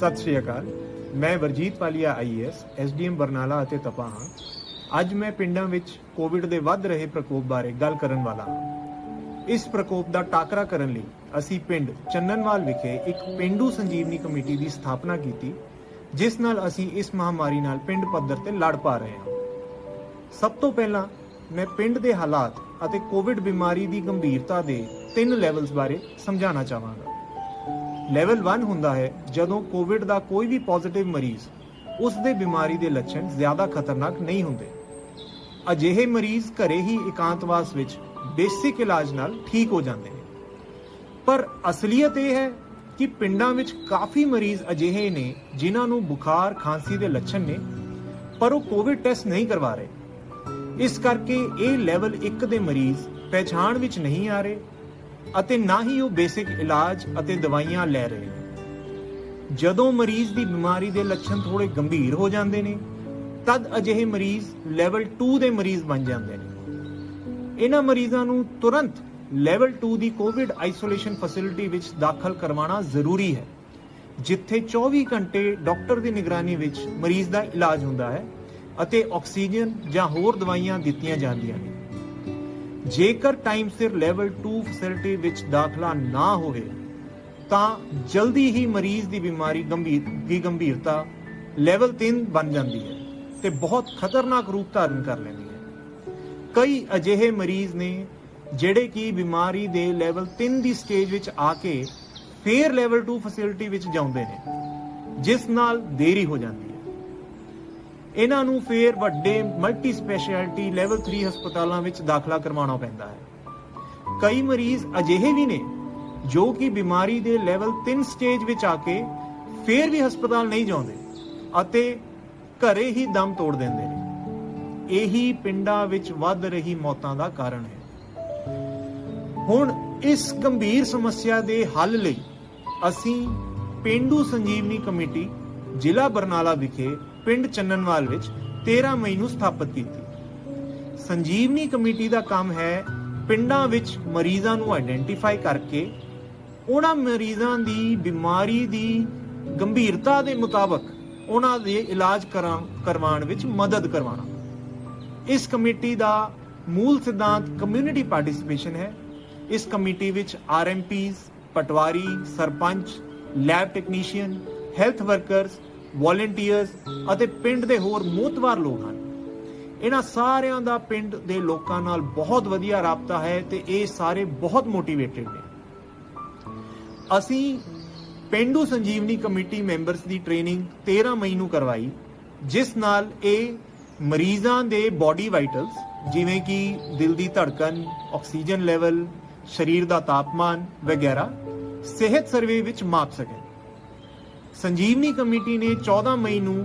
ਸਤਿ ਸ਼੍ਰੀ ਅਕਾਲ। ਮੈਂ Varjeet ਪਾਲੀਆ IAS SDM Barnala ਅਤੇ ਤਪਾ ਹਾਂ। ਅੱਜ ਮੈਂ ਪਿੰਡਾਂ ਵਿੱਚ ਕੋਵਿਡ ਦੇ ਵੱਧ ਰਹੇ ਪ੍ਰਕੋਪ ਬਾਰੇ ਗੱਲ ਕਰਨ ਵਾਲਾ ਹਾਂ। ਇਸ ਪ੍ਰਕੋਪ ਦਾ ਟਾਕਰਾ ਕਰਨ ਲਈ ਅਸੀਂ ਪਿੰਡ ਚੰਨਨਵਾਲ ਵਿਖੇ ਇੱਕ ਪੇਂਡੂ ਸੰਜੀਵਨੀ ਕਮੇਟੀ ਦੀ ਸਥਾਪਨਾ ਕੀਤੀ, ਜਿਸ ਨਾਲ ਅਸੀਂ ਇਸ ਮਹਾਮਾਰੀ ਨਾਲ ਪਿੰਡ ਪੱਧਰ ਤੇ ਲੜ ਪਾ ਰਹੇ ਹਾਂ। ਸਭ ਤੋਂ ਪਹਿਲਾਂ ਮੈਂ ਪਿੰਡ ਦੇ ਹਾਲਾਤ ਅਤੇ ਕੋਵਿਡ ਬਿਮਾਰੀ ਦੀ ਗੰਭੀਰਤਾ ਦੇ 3 ਲੈਵਲਸ ਬਾਰੇ ਸਮਝਾਉਣਾ ਚਾਹਾਂਗਾ। ਲੈਵਲ 1 ਹੁੰਦਾ ਹੈ ਜਦੋਂ ਕੋਵਿਡ ਦਾ ਕੋਈ ਵੀ ਪੋਜ਼ਿਟਿਵ ਮਰੀਜ਼ ਉਸ ਦੇ ਬਿਮਾਰੀ ਦੇ ਲੱਛਣ ਜ਼ਿਆਦਾ ਖਤਰਨਾਕ ਨਹੀਂ ਹੁੰਦੇ। ਅਜਿਹੇ ਮਰੀਜ਼ ਘਰੇ ਹੀ ਇਕਾਂਤਵਾਸ ਵਿੱਚ ਬੇਸਿਕ ਇਲਾਜ ਨਾਲ ਠੀਕ ਹੋ ਜਾਂਦੇ ਨੇ। ਪਰ ਅਸਲੀਅਤ ਇਹ ਹੈ ਕਿ ਪਿੰਡਾਂ ਵਿੱਚ ਕਾਫੀ ਮਰੀਜ਼ ਅਜਿਹੇ ਨੇ ਜਿਨ੍ਹਾਂ ਨੂੰ ਬੁਖਾਰ ਖਾਂਸੀ ਦੇ ਲੱਛਣ ਨੇ, ਪਰ ਉਹ ਕੋਵਿਡ ਟੈਸਟ ਨਹੀਂ ਕਰਵਾ ਰਹੇ। ਇਸ ਕਰਕੇ ਇਹ ਲੈਵਲ 1 ਦੇ ਮਰੀਜ਼ ਪਹਿਚਾਣ ਵਿੱਚ ਨਹੀਂ ਆ ਰਹੇ ਅਤੇ ਨਾ ਹੀ ਉਹ ਬੇਸਿਕ ਇਲਾਜ ਅਤੇ ਦਵਾਈਆਂ ਲੈ ਰਹੇ ਨੇ। ਜਦੋਂ ਮਰੀਜ਼ ਦੀ ਬਿਮਾਰੀ ਦੇ ਲੱਛਣ ਥੋੜੇ ਗੰਭੀਰ ਹੋ ਜਾਂਦੇ ਨੇ, ਤਦ ਅਜਿਹੇ ਮਰੀਜ਼ ਲੈਵਲ 2 ਦੇ ਮਰੀਜ਼ ਬਣ ਜਾਂਦੇ ਨੇ। ਇਹਨਾਂ ਮਰੀਜ਼ਾਂ ਨੂੰ ਤੁਰੰਤ ਲੈਵਲ 2 ਦੀ ਕੋਵਿਡ ਆਈਸੋਲੇਸ਼ਨ ਫੈਸਿਲਿਟੀ ਵਿੱਚ ਦਾਖਲ ਕਰਵਾਉਣਾ ਜ਼ਰੂਰੀ ਹੈ, ਜਿੱਥੇ 24 ਘੰਟੇ ਡਾਕਟਰ ਦੀ ਨਿਗਰਾਨੀ ਵਿੱਚ ਮਰੀਜ਼ ਦਾ ਇਲਾਜ ਹੁੰਦਾ ਹੈ ਅਤੇ ਆਕਸੀਜਨ ਜਾਂ ਹੋਰ ਦਵਾਈਆਂ ਦਿੱਤੀਆਂ ਜਾਂਦੀਆਂ ਨੇ। ਜੇਕਰ ਟਾਈਮ ਸਿਰ ਲੈਵਲ 2 ਫੈਸਿਲਿਟੀ ਵਿੱਚ ਦਾਖਲਾ ਨਾ ਹੋਵੇ ਤਾਂ ਜਲਦੀ ਹੀ ਮਰੀਜ਼ ਦੀ ਬਿਮਾਰੀ ਗੰਭੀਰਤਾ ਲੈਵਲ 3 ਬਣ ਜਾਂਦੀ ਹੈ ਤੇ ਬਹੁਤ ਖਤਰਨਾਕ ਰੂਪ ਧਾਰਨ ਕਰ ਲੈਂਦੀ ਹੈ। ਕਈ ਅਜਿਹੇ ਮਰੀਜ਼ ਨੇ ਜਿਹੜੇ ਕਿ ਬਿਮਾਰੀ ਦੇ ਲੈਵਲ 3 ਦੀ ਸਟੇਜ ਵਿੱਚ ਆ ਕੇ ਫਿਰ ਲੈਵਲ 2 ਫੈਸਿਲਿਟੀ ਵਿੱਚ ਜਾਂਦੇ ਨੇ, ਜਿਸ ਨਾਲ ਦੇਰੀ ਹੋ ਜਾਂਦੀ ਹੈ। ਇਹਨਾਂ ਨੂੰ ਫਿਰ ਵੱਡੇ ਮਲਟੀ ਸਪੈਸ਼ਲਿਟੀ ਲੈਵਲ 3 ਹਸਪਤਾਲਾਂ ਵਿੱਚ ਦਾਖਲਾ ਕਰਵਾਉਣਾ ਪੈਂਦਾ ਹੈ। ਕਈ ਮਰੀਜ਼ ਅਜਿਹੇ ਵੀ ਨੇ ਜੋ ਕਿ ਬਿਮਾਰੀ ਦੇ ਲੈਵਲ 3 ਸਟੇਜ ਵਿੱਚ ਆ ਕੇ ਫਿਰ ਵੀ ਹਸਪਤਾਲ ਨਹੀਂ ਜਾਂਦੇ ਅਤੇ ਘਰੇ ਹੀ ਦਮ ਤੋੜ ਦਿੰਦੇ ਨੇ। ਇਹੀ ਪਿੰਡਾਂ ਵਿੱਚ ਵੱਧ ਰਹੀ ਮੌਤਾਂ ਦਾ ਕਾਰਨ ਹੈ। ਹੁਣ ਇਸ ਗੰਭੀਰ ਸਮੱਸਿਆ ਦੇ ਹੱਲ ਲਈ ਅਸੀਂ ਪੇਂਡੂ ਸੰਜੀਵਨੀ ਕਮੇਟੀ ਜ਼ਿਲ੍ਹਾ ਬਰਨਾਲਾ ਵਿਖੇ ਪਿੰਡ ਚੰਨਨਵਾਲ ਵਿੱਚ 13 ਮਈ ਨੂੰ ਸਥਾਪਿਤ ਕੀਤੀ। ਸੰਜੀਵਨੀ ਕਮੇਟੀ ਦਾ ਕੰਮ ਹੈ ਪਿੰਡਾਂ ਵਿੱਚ ਮਰੀਜ਼ਾਂ ਨੂੰ ਆਇਡੈਂਟੀਫਾਈ ਕਰਕੇ ਉਹਨਾਂ ਮਰੀਜ਼ਾਂ ਦੀ ਬਿਮਾਰੀ ਦੀ ਗੰਭੀਰਤਾ ਦੇ ਮੁਤਾਬਕ ਉਹਨਾਂ ਦੇ ਇਲਾਜ ਕਰਵਾਉਣ ਵਿੱਚ ਮਦਦ ਕਰਵਾਉਣਾ। ਇਸ ਕਮੇਟੀ ਦਾ ਮੂਲ ਸਿਧਾਂਤ ਕਮਿਊਨਿਟੀ ਪਾਰਟਿਸਿਪੇਸ਼ਨ ਹੈ। ਇਸ ਕਮੇਟੀ ਵਿੱਚ RMPs, patwari, sarpanch, lab technician, health workers, volunteers ਅਤੇ ਪਿੰਡ ਦੇ ਹੋਰ ਮੋਹਤਵਾਰ ਲੋਕ ਹਨ। ਇਹਨਾਂ ਸਾਰਿਆਂ ਦਾ ਪਿੰਡ ਦੇ ਲੋਕਾਂ ਨਾਲ ਬਹੁਤ ਵਧੀਆ ਰਾਬਤਾ ਹੈ ਤੇ ਇਹ ਸਾਰੇ ਬਹੁਤ ਮੋਟੀਵੇਟਿਡ ਨੇ। ਅਸੀਂ ਪੇਂਡੂ ਸੰਜੀਵਨੀ ਕਮੇਟੀ ਮੈਂਬਰਸ ਦੀ ਟ੍ਰੇਨਿੰਗ 13 ਮਈ ਨੂੰ ਕਰਵਾਈ, ਜਿਸ ਨਾਲ ਇਹ ਮਰੀਜ਼ਾਂ ਦੇ ਬਾਡੀ ਵਾਈਟਲਸ ਜਿਵੇਂ ਕਿ ਦਿਲ ਦੀ ਧੜਕਨ, ਆਕਸੀਜਨ ਲੈਵਲ, ਸਰੀਰ ਦਾ ਤਾਪਮਾਨ ਵਗੈਰਾ ਸਿਹਤ ਸਰਵੇ ਵਿੱਚ ਮਾਪ ਸਕਣ। ਸੰਜੀਵਨੀ ਕਮੇਟੀ ਨੇ 14 ਮਈ ਨੂੰ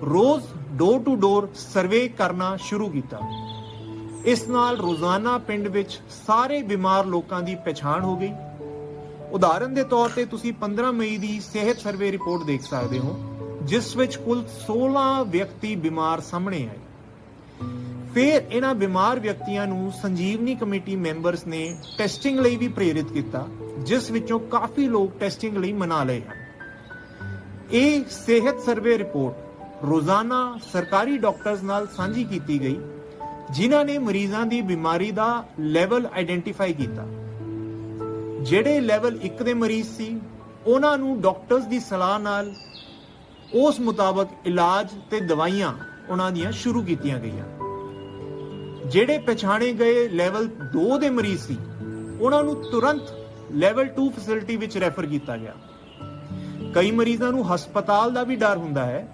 ਰੋਜ਼ ਡੋਰ ਟੂ ਡੋਰ ਸਰਵੇ ਕਰਨਾ ਸ਼ੁਰੂ ਕੀਤਾ। ਇਸ ਨਾਲ ਰੋਜ਼ਾਨਾ ਪਿੰਡ ਵਿੱਚ ਸਾਰੇ ਬਿਮਾਰ ਲੋਕਾਂ ਦੀ ਪਛਾਣ ਹੋ ਗਈ। ਉਦਾਹਰਨ ਦੇ ਤੌਰ ਤੇ ਤੁਸੀਂ 15 ਮਈ ਦੀ ਸਿਹਤ ਸਰਵੇ ਰਿਪੋਰਟ ਦੇਖ ਸਕਦੇ ਹੋ, ਜਿਸ ਵਿੱਚ ਕੁੱਲ 16 ਵਿਅਕਤੀ ਬਿਮਾਰ ਸਾਹਮਣੇ ਆਏ। ਫਿਰ ਇਹਨਾਂ ਬਿਮਾਰ ਵਿਅਕਤੀਆਂ ਨੂੰ ਸੰਜੀਵਨੀ ਕਮੇਟੀ ਮੈਂਬਰਸ ਨੇ ਟੈਸਟਿੰਗ ਲਈ ਵੀ ਪ੍ਰੇਰਿਤ ਕੀਤਾ, ਜਿਸ ਵਿੱਚੋਂ ਕਾਫੀ ਲੋਕ ਟੈਸਟਿੰਗ ਲਈ ਮਨਾ ਲਏ ਹਨ। ਇਹ ਸਿਹਤ ਸਰਵੇ ਰਿਪੋਰਟ ਰੋਜ਼ਾਨਾ ਸਰਕਾਰੀ ਡਾਕਟਰਸ ਨਾਲ ਸਾਂਝੀ ਕੀਤੀ ਗਈ, ਜਿਨ੍ਹਾਂ ਨੇ ਮਰੀਜ਼ਾਂ ਦੀ ਬਿਮਾਰੀ ਦਾ ਲੈਵਲ ਆਇਡੈਂਟੀਫਾਈ ਕੀਤਾ। ਜਿਹੜੇ ਲੈਵਲ 1 ਦੇ ਮਰੀਜ਼ ਸੀ, ਉਹਨਾਂ ਨੂੰ ਡਾਕਟਰਸ ਦੀ ਸਲਾਹ ਨਾਲ ਉਸ ਮੁਤਾਬਕ ਇਲਾਜ ਤੇ ਦਵਾਈਆਂ ਉਹਨਾਂ ਦੀਆਂ ਸ਼ੁਰੂ ਕੀਤੀਆਂ ਗਈਆਂ। ਜਿਹੜੇ ਪਛਾਣੇ ਗਏ ਲੈਵਲ 2 ਦੇ ਮਰੀਜ਼ ਸੀ, ਉਹਨਾਂ ਨੂੰ ਤੁਰੰਤ ਲੈਵਲ 2 ਫੈਸਿਲਿਟੀ ਵਿੱਚ ਰੈਫਰ ਕੀਤਾ ਗਿਆ। ਕਈ ਮਰੀਜ਼ਾਂ ਨੂੰ ਹਸਪਤਾਲ ਦਾ ਵੀ ਡਰ ਹੁੰਦਾ ਹੈ।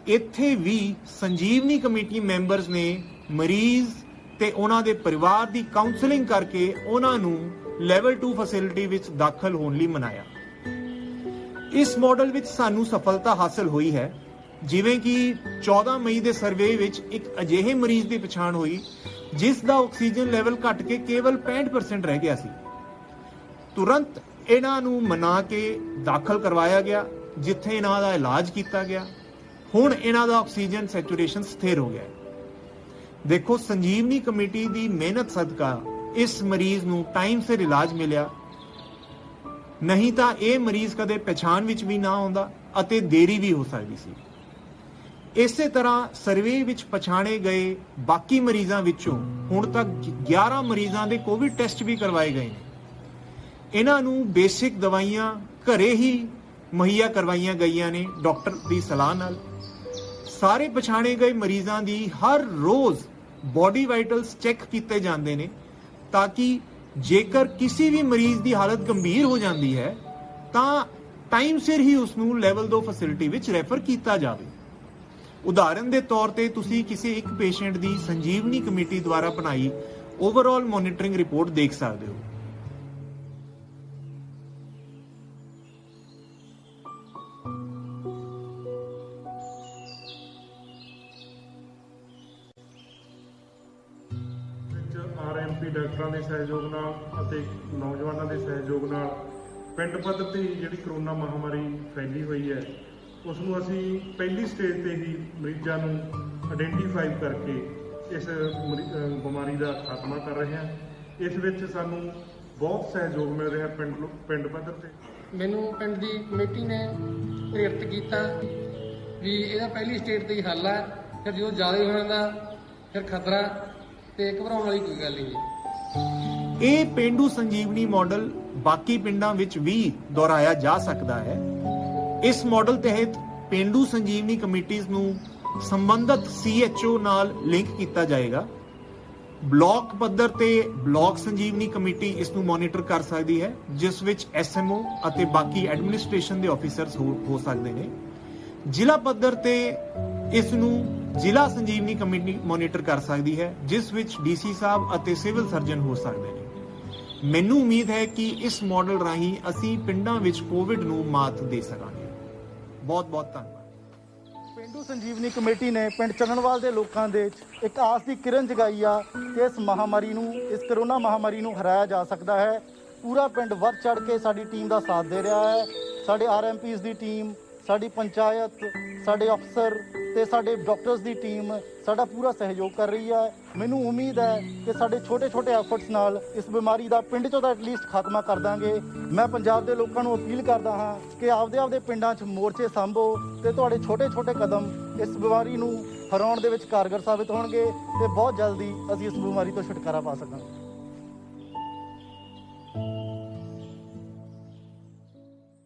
ਇੱਥੇ ਵੀ ਸੰਜੀਵਨੀ ਕਮੇਟੀ ਮੈਂਬਰਸ ਨੇ ਮਰੀਜ਼ ਤੇ ਉਹਨਾਂ ਦੇ ਪਰਿਵਾਰ ਦੀ ਕਾਉਂਸਲਿੰਗ ਕਰਕੇ ਉਹਨਾਂ ਨੂੰ ਲੈਵਲ 2 ਫੈਸਿਲਿਟੀ ਵਿੱਚ ਦਾਖਲ ਹੋਣ ਲਈ ਮਨਾਇਆ। ਇਸ ਮਾਡਲ ਵਿੱਚ ਸਾਨੂੰ ਸਫਲਤਾ ਹਾਸਲ ਹੋਈ ਹੈ, ਜਿਵੇਂ ਕਿ 14 ਮਈ ਦੇ ਸਰਵੇ ਵਿੱਚ ਇੱਕ ਅਜਿਹੇ ਮਰੀਜ਼ ਦੀ ਪਛਾਣ ਹੋਈ ਜਿਸ ਦਾ ਆਕਸੀਜਨ ਲੈਵਲ ਘਟ ਕੇ ਕੇਵਲ 65% ਰਹਿ ਗਿਆ ਸੀ। ਤੁਰੰਤ ਇਹਨਾਂ ਨੂੰ ਮਨਾ ਕੇ ਦਾਖਲ ਕਰਵਾਇਆ ਗਿਆ, ਜਿੱਥੇ ਇਹਨਾਂ ਦਾ ਇਲਾਜ ਕੀਤਾ ਗਿਆ। ਹੁਣ ਇਹਨਾਂ ਦਾ ਆਕਸੀਜਨ ਸੈਚੂਰੇਸ਼ਨ ਸਥਿਰ ਹੋ ਗਿਆ ਹੈ। ਦੇਖੋ, ਸੰਜੀਵਨੀ ਕਮੇਟੀ ਦੀ ਮਿਹਨਤ ਸਦਕਾ ਇਸ ਮਰੀਜ਼ ਨੂੰ ਟਾਈਮ ਸਿਰ ਇਲਾਜ ਮਿਲਿਆ ਨਹੀਂ ਤਾਂ ਇਹ ਮਰੀਜ਼ ਕਦੇ ਪਛਾਣ ਵਿੱਚ ਵੀ ਨਾ ਆਉਂਦਾ ਅਤੇ ਦੇਰੀ ਵੀ ਹੋ ਸਕਦੀ ਸੀ। ਇਸੇ ਤਰ੍ਹਾਂ ਸਰਵੇ ਵਿੱਚ ਪਛਾਣੇ ਗਏ ਬਾਕੀ ਮਰੀਜ਼ਾਂ ਵਿੱਚੋਂ ਹੁਣ ਤੱਕ 11 ਮਰੀਜ਼ਾਂ ਦੇ ਕੋਵਿਡ ਟੈਸਟ ਵੀ ਕਰਵਾਏ ਗਏ ਨੇ। ਇਹਨਾਂ ਨੂੰ ਬੇਸਿਕ ਦਵਾਈਆਂ ਘਰੇ ਹੀ ਮੁਹੱਈਆ ਕਰਵਾਈਆਂ ਗਈਆਂ ਨੇ ਡਾਕਟਰ ਦੀ ਸਲਾਹ ਨਾਲ। ਸਾਰੇ ਪਛਾਣੇ ਗਏ ਮਰੀਜ਼ਾਂ ਦੀ ਹਰ ਰੋਜ਼ ਬੋਡੀ ਵਾਈਟਲਸ ਚੈੱਕ ਕੀਤੇ ਜਾਂਦੇ ਨੇ ਤਾਂ ਕਿ ਜੇਕਰ ਕਿਸੇ ਵੀ ਮਰੀਜ਼ ਦੀ ਹਾਲਤ ਗੰਭੀਰ ਹੋ ਜਾਂਦੀ ਹੈ ਤਾਂ ਟਾਈਮ ਸਿਰ ਹੀ ਉਸ ਨੂੰ ਲੈਵਲ 2 ਫੈਸਿਲਿਟੀ ਵਿੱਚ ਰੈਫਰ ਕੀਤਾ ਜਾਵੇ। ਉਦਾਹਰਨ ਦੇ ਤੌਰ ਤੇ ਤੁਸੀਂ ਕਿਸੇ ਇੱਕ ਪੇਸ਼ੈਂਟ ਦੀ ਸੰਜੀਵਨੀ ਕਮੇਟੀ ਦੁਆਰਾ ਬਣਾਈ ਓਵਰਆਲ ਮੋਨੀਟਰਿੰਗ ਰਿਪੋਰਟ ਦੇਖ ਸਕਦੇ ਹੋ। ਆਰਐਮਪੀ ਡਾਕਟਰਾਂ ਦੇ ਸਹਿਯੋਗ ਨਾਲ ਅਤੇ ਨੌਜਵਾਨਾਂ ਦੇ ਸਹਿਯੋਗ ਨਾਲ ਪਿੰਡ ਪੱਧਰ ਤੇ ਜਿਹੜੀ ਕਰੋਨਾ ਮਹਾਮਾਰੀ ਫੈਲੀ ਹੋਈ ਹੈ ਉਸ ਨੂੰ ਅਸੀਂ ਪਹਿਲੀ ਸਟੇਜ ਤੇ ਹੀ ਮਰੀਜ਼ਾਂ ਨੂੰ ਆਇਡੈਂਟੀਫਾਈ ਕਰਕੇ ਇਸ ਬਿਮਾਰੀ ਦਾ ਖਾਤਮਾ ਕਰ ਰਹੇ ਹਾਂ। ਇਸ ਵਿੱਚ ਸਾਨੂੰ ਬਹੁਤ ਸਹਿਯੋਗ ਮਿਲ ਰਿਹਾ ਪਿੰਡ ਪੱਧਰ ਤੇ। ਮੈਨੂੰ ਪਿੰਡ ਦੀ ਕਮੇਟੀ ਨੇ ਪ੍ਰੇਰਿਤ ਕੀਤਾ ਵੀ ਇਹਦਾ ਪਹਿਲੀ ਸਟੇਜ ਤੇ ਹੀ ਹੱਲ ਹੈ, ਫਿਰ ਜਦੋਂ ਜ਼ਿਆਦਾ ਹੋ ਜਾਂਦਾ ਫਿਰ ਖਤਰਾ ਤੇ ਘਬਰਾਉਣ ਵਾਲੀ ਕੋਈ ਗੱਲ ਨਹੀਂ। ਇਹ ਪਿੰਡੂ ਸੰਜੀਵਨੀ ਮਾਡਲ ਬਾਕੀ ਪਿੰਡਾਂ ਵਿੱਚ ਵੀ ਦੁਹਰਾਇਆ ਜਾ ਸਕਦਾ ਹੈ। ਇਸ ਮਾਡਲ ਤਹਿਤ ਪਿੰਡੂ ਸੰਜੀਵਨੀ ਕਮੇਟੀਆਂ ਨੂੰ ਸੰਬੰਧਿਤ CHO ਨਾਲ ਲਿੰਕ ਕੀਤਾ ਜਾਏਗਾ। ਬਲਾਕ ਪੱਧਰ ਤੇ ਬਲਾਕ ਸੰਜੀਵਨੀ ਕਮੇਟੀ ਇਸ ਨੂੰ ਮੋਨੀਟਰ ਕਰ ਸਕਦੀ ਹੈ, ਜਿਸ ਵਿੱਚ SMO ਅਤੇ ਬਾਕੀ ਐਡਮਿਨਿਸਟ੍ਰੇਸ਼ਨ ਦੇ ਆਫੀਸਰਸ ਹੋ ਸਕਦੇ ਨੇ। ਜ਼ਿਲ੍ਹਾ ਪੱਧਰ ਤੇ ਇਸ ਨੂੰ ਜ਼ਿਲ੍ਹਾ ਸੰਜੀਵਨੀ ਕਮੇਟੀ ਮੋਨੀਟਰ ਕਰ ਸਕਦੀ ਹੈ, ਜਿਸ ਵਿੱਚ DC ਸਾਹਿਬ ਅਤੇ ਸਿਵਲ ਸਰਜਨ ਹੋ ਸਕਦੇ ਨੇ। ਮੈਨੂੰ ਉਮੀਦ ਹੈ ਕਿ ਇਸ ਮਾਡਲ ਰਾਹੀਂ ਅਸੀਂ ਪਿੰਡਾਂ ਵਿੱਚ ਕੋਵਿਡ ਨੂੰ ਮਾਤ ਦੇ ਸਕਾਂਗੇ। ਬਹੁਤ ਬਹੁਤ ਧੰਨਵਾਦ। ਪਿੰਡੂ ਸੰਜੀਵਨੀ ਕਮੇਟੀ ਨੇ ਪਿੰਡ ਚੰਨਣਵਾਲ ਦੇ ਲੋਕਾਂ ਦੇ ਵਿੱਚ ਇੱਕ ਆਸ ਦੀ ਕਿਰਨ ਜਗਾਈ ਆ ਕਿ ਇਸ ਮਹਾਮਾਰੀ ਨੂੰ, ਇਸ ਕਰੋਨਾ ਮਹਾਮਾਰੀ ਨੂੰ ਹਰਾਇਆ ਜਾ ਸਕਦਾ ਹੈ। ਪੂਰਾ ਪਿੰਡ ਵੱਧ ਚੜ ਕੇ ਸਾਡੀ ਟੀਮ ਦਾ ਸਾਥ ਦੇ ਰਿਹਾ ਹੈ। ਸਾਡੇ RMPs ਦੀ ਟੀਮ, ਸਾਡੀ ਪੰਚਾਇਤ, ਸਾਡੇ ਅਫਸਰ ਤੇ ਸਾਡੇ ਡਾਕਟਰਸ ਦੀ ਟੀਮ ਸਾਡਾ ਪੂਰਾ ਸਹਿਯੋਗ ਕਰ ਰਹੀ ਹੈ। ਮੈਨੂੰ ਉਮੀਦ ਹੈ ਕਿ ਸਾਡੇ ਛੋਟੇ-ਛੋਟੇ ਐਫਰਟਸ ਨਾਲ ਇਸ ਬਿਮਾਰੀ ਦਾ ਪਿੰਡ 'ਚੋਂ ਤਾਂ ਐਟਲੀਸਟ ਖਾਤਮਾ ਕਰ ਦਾਂਗੇ। ਮੈਂ ਪੰਜਾਬ ਦੇ ਲੋਕਾਂ ਨੂੰ ਅਪੀਲ ਕਰਦਾ ਹਾਂ ਕਿ ਆਪਦੇ ਪਿੰਡਾਂ 'ਚ ਮੋਰਚੇ ਸਾਂਭੋ ਤੇ ਤੁਹਾਡੇ ਛੋਟੇ-ਛੋਟੇ ਕਦਮ ਇਸ ਬਿਮਾਰੀ ਨੂੰ ਹਰਾਉਣ ਦੇ ਵਿੱਚ ਕਾਰਗਰ ਸਾਬਿਤ ਹੋਣਗੇ ਤੇ ਬਹੁਤ ਜਲਦੀ ਅਸੀਂ ਇਸ ਬਿਮਾਰੀ ਤੋਂ ਛੁਟਕਾਰਾ ਪਾ ਸਕਾਂਗੇ।